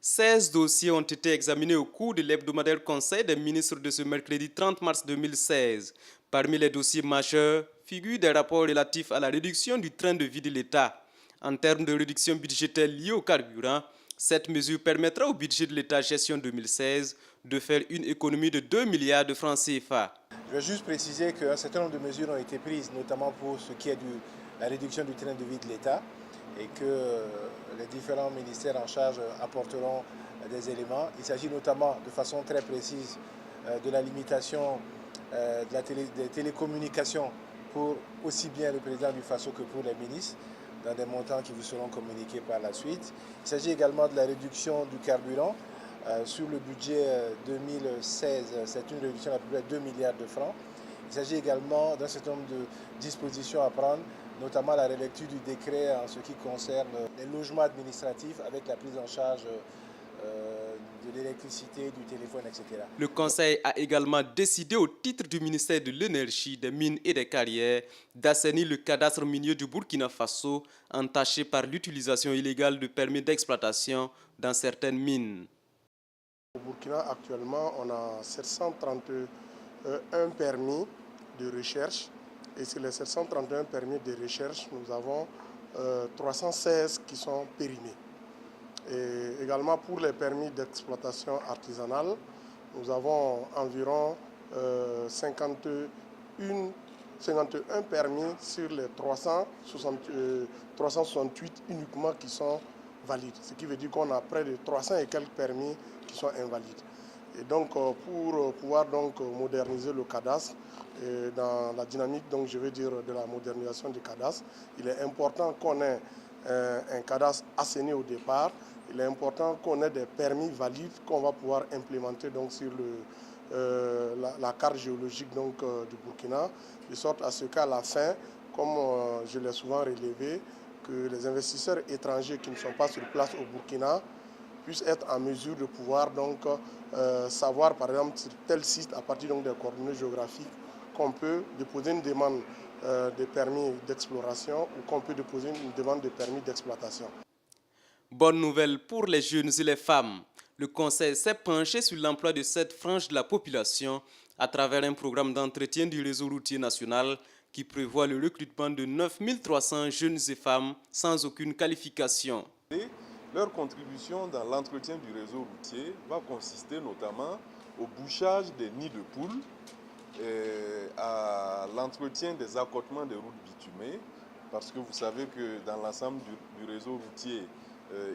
16 dossiers ont été examinés au cours de l'hebdomadaire Conseil des ministres de ce mercredi 30 mars 2016. Parmi les dossiers majeurs figurent des rapports relatifs à la réduction du train de vie de l'État. En termes de réduction budgétaire liée au carburant, cette mesure permettra au budget de l'État gestion 2016 de faire une économie de 2 milliards de francs CFA. Je vais juste préciser qu'un certain nombre de mesures ont été prises, notamment pour ce qui est de la réduction du train de vie de l'État, et que les différents ministères en charge apporteront des éléments. Il s'agit notamment de façon très précise de la limitation des télécommunications pour aussi bien le président du FASO que pour les ministres, dans des montants qui vous seront communiqués par la suite. Il s'agit également de la réduction du carburant. Sur le budget 2016, c'est une réduction d'à peu près 2 milliards de francs. Il s'agit également d'un certain nombre de dispositions à prendre, notamment la relecture du décret en ce qui concerne les logements administratifs avec la prise en charge de l'électricité, du téléphone, etc. Le Conseil a également décidé au titre du ministère de l'Énergie, des Mines et des Carrières d'assainir le cadastre minier du Burkina Faso entaché par l'utilisation illégale de permis d'exploitation dans certaines mines. Au Burkina, actuellement, on a 731 permis de recherche. Et sur les 731 permis de recherche, nous avons 316 qui sont périmés. Et également pour les permis d'exploitation artisanale, nous avons environ 51 permis sur les 368 uniquement qui sont valides. Ce qui veut dire qu'on a près de 300 et quelques permis qui sont invalides. Et donc pour pouvoir donc moderniser le cadastre, et dans la dynamique donc, je veux dire, de la modernisation du cadastre, il est important qu'on ait un cadastre assaini au départ. Il est important qu'on ait des permis valides qu'on va pouvoir implémenter donc, sur la carte géologique donc, du Burkina, de sorte à ce qu'à la fin, comme je l'ai souvent relevé, que les investisseurs étrangers qui ne sont pas sur place au Burkina puissent être en mesure de pouvoir donc, savoir, par exemple, sur tel site, à partir donc, des coordonnées géographiques, qu'on peut déposer une demande de permis d'exploration ou qu'on peut déposer une demande de permis d'exploitation. Bonne nouvelle pour les jeunes et les femmes. Le Conseil s'est penché sur l'emploi de cette frange de la population à travers un programme d'entretien du réseau routier national qui prévoit le recrutement de 9 300 jeunes et femmes sans aucune qualification. Leur contribution dans l'entretien du réseau routier va consister notamment au bouchage des nids de poules, à l'entretien des accotements des routes bitumées, parce que vous savez que dans l'ensemble du réseau routier,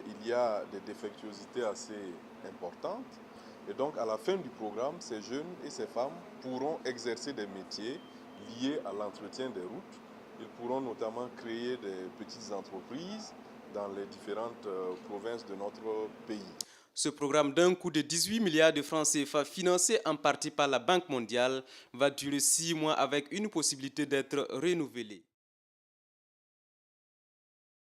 il y a des défectuosités assez importantes. Et donc, à la fin du programme, ces jeunes et ces femmes pourront exercer des métiers liés à l'entretien des routes. Ils pourront notamment créer des petites entreprises dans les différentes provinces de notre pays. Ce programme d'un coût de 18 milliards de francs CFA financé en partie par la Banque mondiale va durer 6 mois avec une possibilité d'être renouvelé.